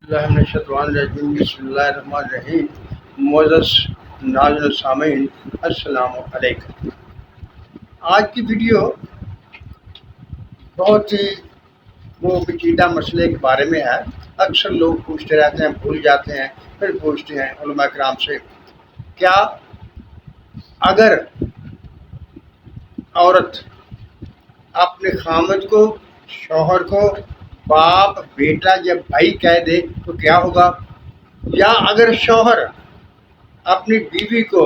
اللہ من الشیطان الرجیم بسم اللہ الرحمن الرحیم معزز ناظرین سامعین السلام علیکم۔ آج کی ویڈیو بہت ہی وہ پیچیدہ مسئلے کے بارے میں ہے۔ اکثر لوگ پوچھتے رہتے ہیں، بھول جاتے ہیں، پھر پوچھتے ہیں علماء کرام سے، کیا اگر عورت اپنے خامد کو، شوہر کو باپ، بیٹا یا بھائی کہہ دے تو کیا ہوگا؟ یا اگر شوہر اپنی بیوی کو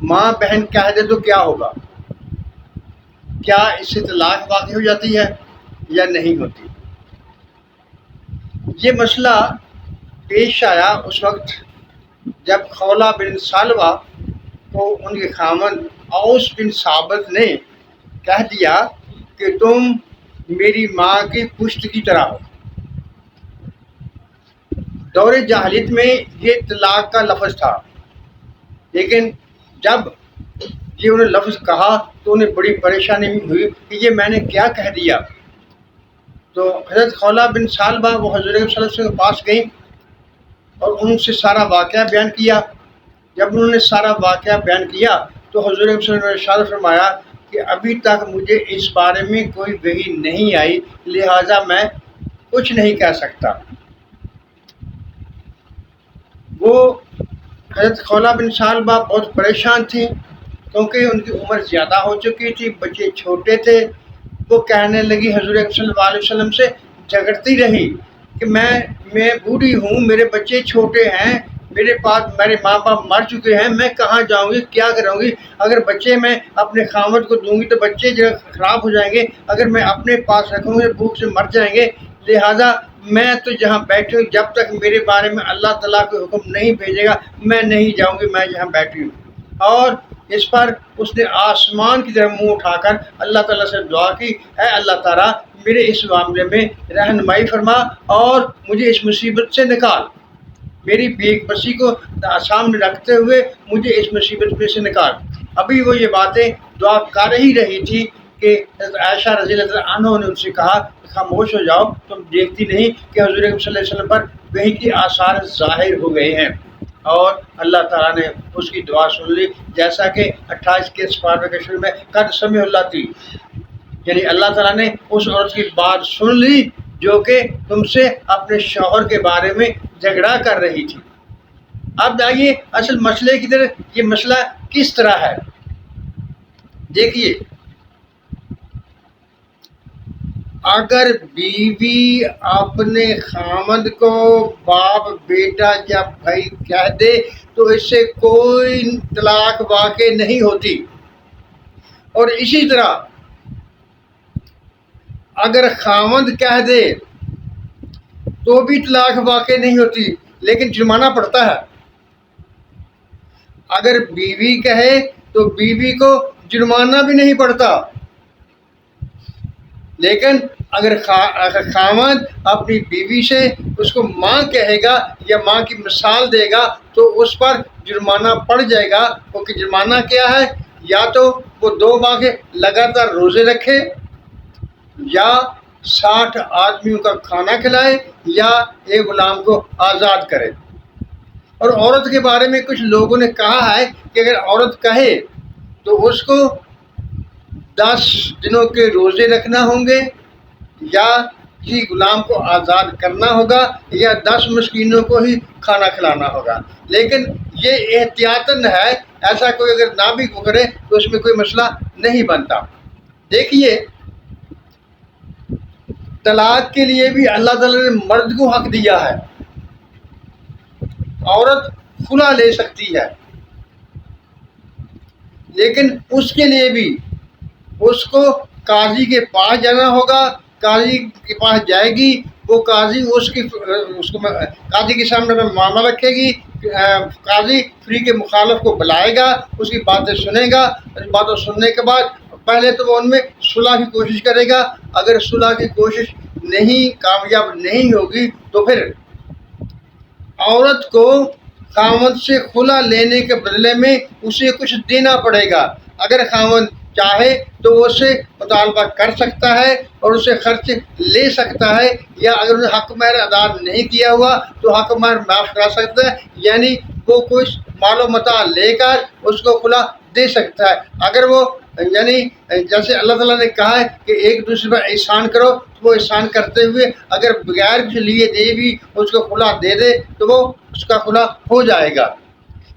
ماں بہن کہہ دے تو کیا ہوگا؟ کیا اس سے طلاق واقع ہو جاتی ہے یا نہیں ہوتی؟ یہ مسئلہ پیش آیا اس وقت جب خولہ بن سالبہ کو ان کے خامند اوس بن ثابت نے کہہ دیا کہ تم میری ماں کی پشت کی طرح ہو۔ دور جاہلیت میں یہ طلاق کا لفظ تھا، لیکن جب یہ انہوں نے لفظ کہا تو انہیں بڑی پریشانی ہوئی کہ یہ میں نے کیا کہہ دیا۔ تو حضرت خولہ بن سالبہ وہ حضور صلی اللہ علیہ وسلم کے پاس گئیں اور ان سے سارا واقعہ بیان کیا۔ جب انہوں نے سارا واقعہ بیان کیا تو حضور صلی اللہ علیہ وسلم نے ارشاد فرمایا کہ ابھی تک مجھے اس بارے میں کوئی وحی نہیں آئی، لہٰذا میں کچھ نہیں کہہ سکتا۔ وہ حضرت خولہ بن سالبہ بہت پریشان تھیں کیونکہ ان کی عمر زیادہ ہو چکی تھی، بچے چھوٹے تھے۔ وہ کہنے لگی، حضور صلی اللہ علیہ وسلم سے جھگڑتی رہی کہ میں بوڑھی ہوں، میرے بچے چھوٹے ہیں، میرے ماں باپ مر چکے ہیں، میں کہاں جاؤں گی، کیا کروں گی؟ اگر بچے میں اپنے خامد کو دوں گی تو بچے جو خراب ہو جائیں گے، اگر میں اپنے پاس رکھوں گی بھوک سے مر جائیں گے، لہٰذا میں تو جہاں بیٹھی ہوں جب تک میرے بارے میں اللہ تعالیٰ کو حکم نہیں بھیجے گا میں نہیں جاؤں گی، میں جہاں بیٹھی ہوں۔ اور اس پر اس نے آسمان کی طرف منہ اٹھا کر اللہ تعالیٰ سے دعا کی، اے اللہ تعالیٰ میرے اس معاملے میں رہنمائی فرما اور مجھے اس مصیبت سے نکال، میری بیک بسی کو سامنے رکھتے ہوئے مجھے اس مصیبت میں سے نکال۔ ابھی وہ یہ باتیں دعا کر ہی رہی تھی کہ عائشہ رضی اللہ عنہ نے ان سے کہا خاموش ہو جاؤ، تم دیکھتی نہیں کہ حضور صلی اللہ علیہ وسلم پر وحی کی آثار ظاہر ہو گئے ہیں؟ اور اللہ تعالیٰ نے اس کی دعا سن لی، جیسا کہ 28 کے سپارہ کے شروع میں قد سمع اللہ تھی، یعنی اللہ تعالیٰ نے اس عورت کی بات سن لی جو کہ تم سے اپنے شوہر کے بارے میں جھگڑا کر رہی تھی۔ اب آئیے اصل مسئلے کی طرف، یہ مسئلہ کس طرح ہے دیکھیے۔ اگر بیوی اپنے خامد کو باپ، بیٹا یا بھائی کہہ دے تو اس سے کوئی طلاق واقع نہیں ہوتی، اور اسی طرح اگر خامد کہہ دے تو بھی طلاق واقع نہیں ہوتی لیکن جرمانہ پڑتا ہے۔ اگر بیوی کہے تو بیوی کو جرمانہ بھی نہیں پڑتا، لیکن اگر خامد اپنی بیوی سے اس کو ماں کہے گا یا ماں کی مثال دے گا تو اس پر جرمانہ پڑ جائے گا۔ کیونکہ جرمانہ کیا ہے؟ یا تو وہ 2 ماہ کے لگاتار روزے رکھے، یا 60 آدمیوں کا کھانا کھلائے، یا ایک غلام کو آزاد کرے۔ اور عورت کے بارے میں کچھ لوگوں نے کہا ہے کہ اگر عورت کہے تو اس کو 10 دنوں کے روزے رکھنا ہوں گے، یا کسی غلام کو آزاد کرنا ہوگا، یا 10 مسکینوں کو ہی کھانا کھلانا ہوگا۔ لیکن یہ احتیاطاً ہے، ایسا کوئی اگر نہ بھی کرے تو اس میں کوئی مسئلہ نہیں بنتا۔ دیکھیے، طلاق کے لیے بھی اللہ تعالیٰ نے مرد کو حق دیا ہے، عورت خلا لے سکتی ہے، لیکن اس کے لیے بھی اس کو قاضی کے پاس جانا ہوگا، قاضی کے پاس جائے گی، وہ قاضی قاضی کے سامنے میں معاملہ رکھے گی، قاضی فریق مخالف کو بلائے گا، اس کی باتیں سنے گا، باتوں سننے کے بعد پہلے تو وہ ان میں صلح کی کوشش کرے گا، اگر صلح کی کوشش کامیاب نہیں ہوگی تو پھر عورت کو خاوند سے خلا لینے کے بدلے میں اسے کچھ دینا پڑے گا۔ اگر خاوند چاہے تو وہ اسے مطالبہ کر سکتا ہے اور اسے خرچ لے سکتا ہے، یا اگر انہیں حق مہر ادا نہیں کیا ہوا تو حق مہر معاف کرا سکتا ہے، یعنی وہ کچھ مال و متاع لے کر اس کو کھلا دے سکتا ہے۔ اگر وہ یعنی جیسے اللہ تعالیٰ نے کہا ہے کہ ایک دوسرے پر احسان کرو، تو وہ احسان کرتے ہوئے اگر بغیر کچھ لیے دے بھی اس کو کھلا دے دے تو وہ اس کا کھلا ہو جائے گا۔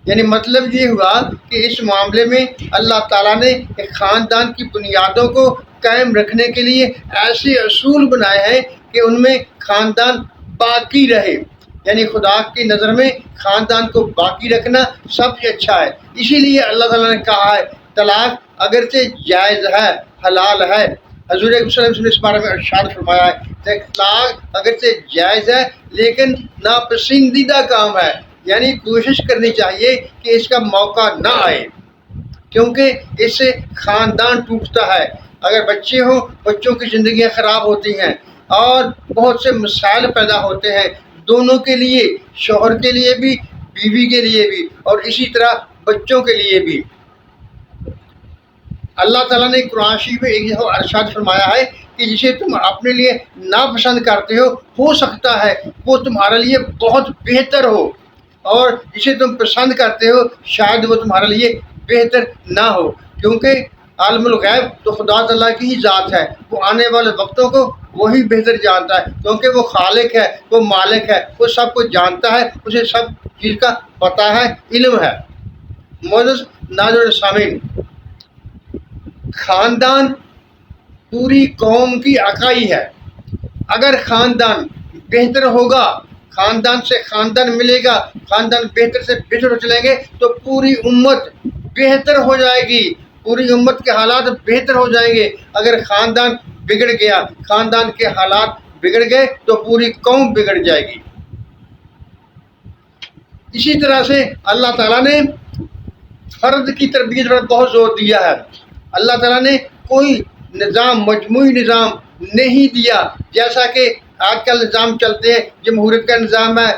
یعنی مطلب یہ ہوا کہ اس معاملے میں اللہ تعالیٰ نے ایک خاندان کی بنیادوں کو قائم رکھنے کے لیے ایسے اصول بنائے ہیں کہ ان میں خاندان باقی رہے، یعنی خدا کی نظر میں خاندان کو باقی رکھنا سب سے اچھا ہے۔ اسی لیے اللہ تعالیٰ نے کہا ہے طلاق اگرچہ جائز ہے، حلال ہے، حضور صلی اللہ علیہ وسلم نے اس بارے میں ارشاد فرمایا ہے کہ طلاق اگرچہ جائز ہے لیکن ناپسندیدہ کام ہے، یعنی کوشش کرنی چاہیے کہ اس کا موقع نہ آئے، کیونکہ اس سے خاندان ٹوٹتا ہے۔ اگر بچے ہوں، بچوں کی زندگیاں خراب ہوتی ہیں اور بہت سے مسائل پیدا ہوتے ہیں دونوں کے لیے، شوہر کے لیے بھی، بیوی کے لیے بھی، اور اسی طرح بچوں کے لیے بھی۔ اللہ تعالیٰ نے قرآن شریف میں ایک ارشاد فرمایا ہے کہ جسے تم اپنے لیے ناپسند کرتے ہو سکتا ہے وہ تمہارے لیے بہت بہتر ہو، اور جسے تم پسند کرتے ہو شاید وہ تمہارے لیے بہتر نہ ہو، کیونکہ عالم الغیب تو خدا تعالیٰ کی ہی ذات ہے، وہ آنے والے وقتوں کو وہی بہتر جانتا ہے، کیونکہ وہ خالق ہے، وہ مالک ہے، وہ سب کچھ جانتا ہے، اسے سب چیز کا پتہ ہے، علم ہے۔ معزز ناظرین سامعین، خاندان پوری قوم کی اکائی ہے۔ اگر خاندان بہتر ہوگا، خاندان سے خاندان ملے گا، خاندان بہتر سے بہتر چلیں گے تو پوری امت بہتر ہو جائے گی، پوری امت کے حالات بہتر ہو جائیں گے۔ اگر خاندان بگڑ گیا، خاندان کے حالات بگڑ گئے تو پوری قوم بگڑ جائے گی۔ اسی طرح سے اللہ تعالیٰ نے فرد کی تربیت پر بہت زور دیا ہے۔ اللہ تعالیٰ نے کوئی نظام، مجموعی نظام نہیں دیا، جیسا کہ آج کل نظام چلتے ہیں، جمہوریت کا نظام ہے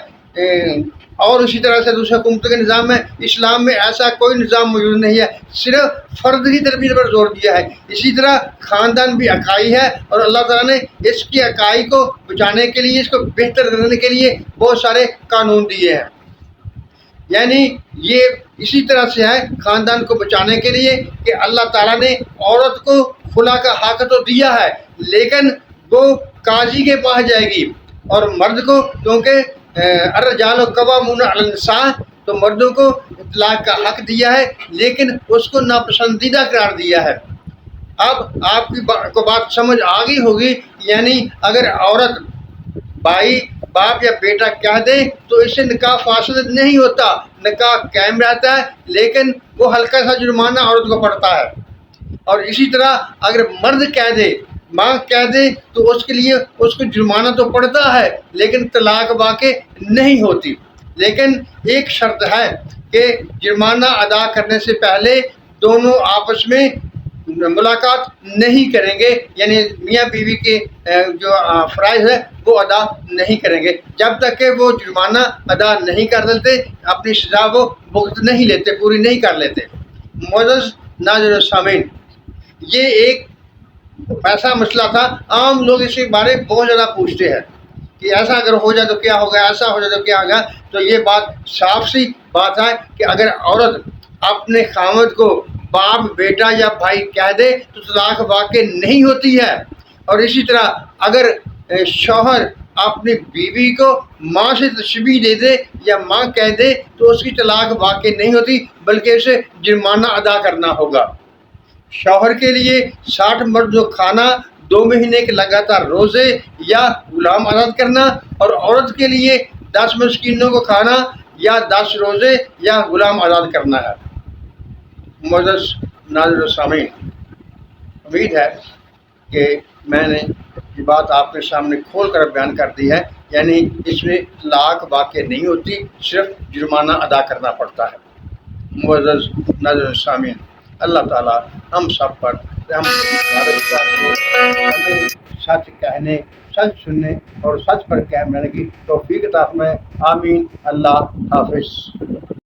اور اسی طرح سے دوسرے حکومتوں کا نظام ہے۔ اسلام میں ایسا کوئی نظام موجود نہیں ہے، صرف فرد کی تربیت پر زور دیا ہے۔ اسی طرح خاندان بھی اکائی ہے، اور اللہ تعالیٰ نے اس کی اکائی کو بچانے کے لیے، اس کو بہتر کرنے کے لیے بہت سارے قانون دیے ہیں۔ یعنی یہ اسی طرح سے ہے خاندان کو بچانے کے لیے کہ اللہ تعالیٰ نے عورت کو خلا کا حق تو دیا ہے، لیکن وہ قاضی کے پاس جائے گی، اور مرد کو، کیونکہ الرجال قوامون علی النساء، تو مردوں کو طلاق کا حق دیا ہے لیکن اس کو ناپسندیدہ قرار دیا ہے۔ اب آپ کی کو بات سمجھ آ گئی ہوگی، یعنی اگر عورت، بھائی، باپ یا بیٹا کہہ دے تو اس سے نکاح فاسد نہیں ہوتا، نکاح قائم رہتا ہے، لیکن وہ ہلکا سا جرمانہ عورت کو پڑتا ہے۔ اور اسی طرح اگر مرد کہہ دے، ماں کہہ دے تو اس کے لیے اس کو جرمانہ تو پڑتا ہے لیکن طلاق واقع نہیں ہوتی۔ لیکن ایک شرط ہے کہ جرمانہ ادا کرنے سے پہلے دونوں آپس میں ملاقات نہیں کریں گے، یعنی میاں بیوی کے جو فرائض ہے وہ ادا نہیں کریں گے جب تک کہ وہ جرمانہ ادا نہیں کر لیتے، اپنی سزا وہ بھگت نہیں لیتے، پوری نہیں کر لیتے۔ معزز ناظرین سامعین، یہ ایک ایسا مسئلہ تھا، عام لوگ اس کے بارے میں بہت زیادہ پوچھتے ہیں کہ ایسا اگر ہو جائے تو کیا ہوگا، ایسا ہو جائے تو کیا ہوگا۔ تو یہ بات صاف سی بات ہے کہ اگر عورت اپنے خاوند کو باپ، بیٹا یا بھائی کہہ دے تو طلاق واقع نہیں ہوتی ہے، اور اسی طرح اگر شوہر اپنی بیوی کو ماں سے تشبیہ دے دے یا ماں کہہ دے تو اس کی طلاق واقع نہیں ہوتی، بلکہ اسے جرمانہ ادا کرنا ہوگا۔ شوہر کے لیے 60 مرد جو کھانا، 2 مہینے کے لگاتار روزے یا غلام آزاد کرنا، اور عورت کے لیے 10 مسکینوں کو کھانا یا 10 روزے یا غلام آزاد کرنا ہے۔ معزز ناظرین و سامعین، امید ہے کہ میں نے یہ بات آپ کے سامنے کھول کر بیان کر دی ہے، یعنی اس میں طلاق واقع نہیں ہوتی، صرف جرمانہ ادا کرنا پڑتا ہے۔ معزز ناظرین و سامعین، اللہ تعالیٰ ہم سب پر ہمیں سچ کہنے، سچ سننے اور سچ پر قائم رہنے کی توفیق عطا فرمائے۔ آمین۔ اللہ حافظ۔